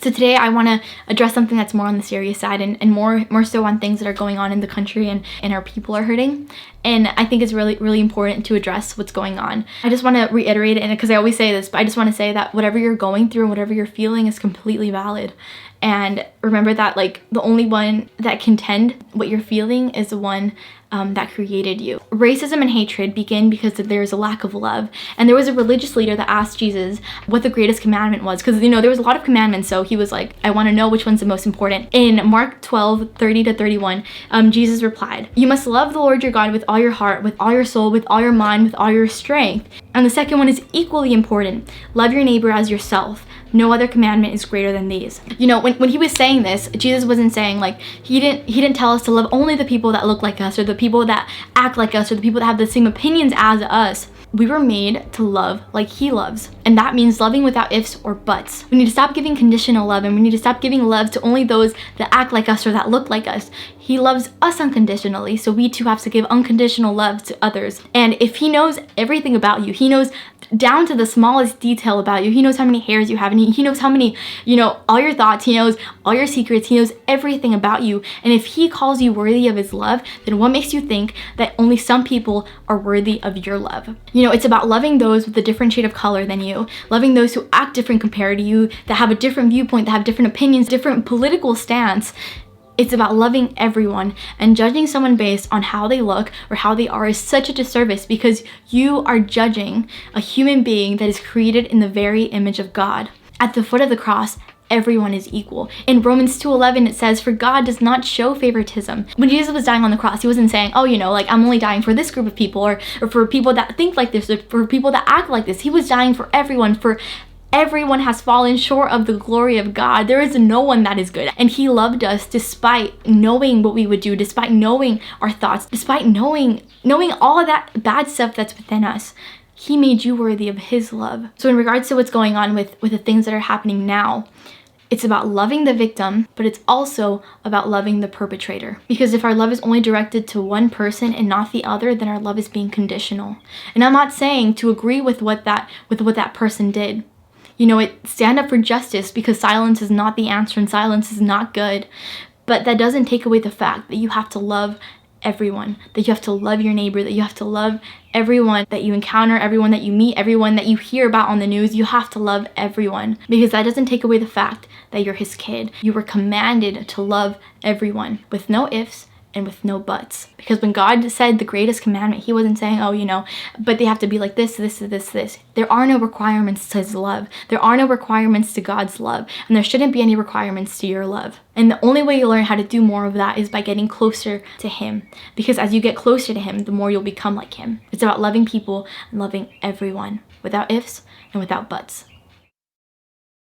So today I want to address something that's more on the serious side and more so on things that are going on in the country and our people are hurting. And I think it's really important to address what's going on. I just want to reiterate it, and because I always say this, but I just want to say that whatever you're going through and whatever you're feeling is completely valid. And remember that, like, the only one that can tend what you're feeling is the one that created you. Racism and hatred begin because there's a lack of love. And there was a religious leader that asked Jesus what the greatest commandment was, because, you know, there was a lot of commandments, so he was like, I want to know which one's the most important. In Mark 12:30-31, Jesus replied, "You must love the Lord your God with all your heart, with all your soul, with all your mind, with all your strength." And the second one is equally important. Love your neighbor as yourself. No other commandment is greater than these. You know, when he was saying this, Jesus wasn't saying, like, he didn't tell us to love only the people that look like us, or the people that act like us, or the people that have the same opinions as us. We were made to love like he loves. And that means loving without ifs or buts. We need to stop giving conditional love, and we need to stop giving love to only those that act like us or that look like us. He loves us unconditionally, so we too have to give unconditional love to others. And if he knows everything about you, he knows down to the smallest detail about you. He knows how many hairs you have, and he knows how many, you know, all your thoughts. He knows all your secrets. He knows everything about you. And if he calls you worthy of his love, then what makes you think that only some people are worthy of your love? You know, it's about loving those with a different shade of color than you, loving those who act different compared to you, that have a different viewpoint, that have different opinions, different political stance. It's about loving everyone, and judging someone based on how they look or how they are is such a disservice, because you are judging a human being that is created in the very image of God. At the foot of the cross, everyone is equal. In Romans 2:11, it says, "For God does not show favoritism." When Jesus was dying on the cross, he wasn't saying, oh, you know, like, I'm only dying for this group of people, or for people that think like this, or for people that act like this. He was dying for everyone, for everyone has fallen short of the glory of God. There is no one that is good. And he loved us despite knowing what we would do, despite knowing our thoughts, despite knowing all of that bad stuff that's within us. He made you worthy of his love. So in regards to what's going on with the things that are happening now, it's about loving the victim, but it's also about loving the perpetrator. Because if our love is only directed to one person and not the other, then our love is being conditional. And I'm not saying to agree with what that person did. You know, stand up for justice, because silence is not the answer and silence is not good. But that doesn't take away the fact that you have to love everyone, that you have to love your neighbor, that you have to love everyone that you encounter, everyone that you meet, everyone that you hear about on the news. You have to love everyone, because that doesn't take away the fact that you're his kid. You were commanded to love everyone with no ifs and with no buts. Because when God said the greatest commandment, he wasn't saying, oh, you know, but they have to be like this. There are no requirements to his love. There are no requirements to God's love. And there shouldn't be any requirements to your love. And the only way you learn how to do more of that is by getting closer to him. Because as you get closer to him, the more you'll become like him. It's about loving people and loving everyone without ifs and without buts.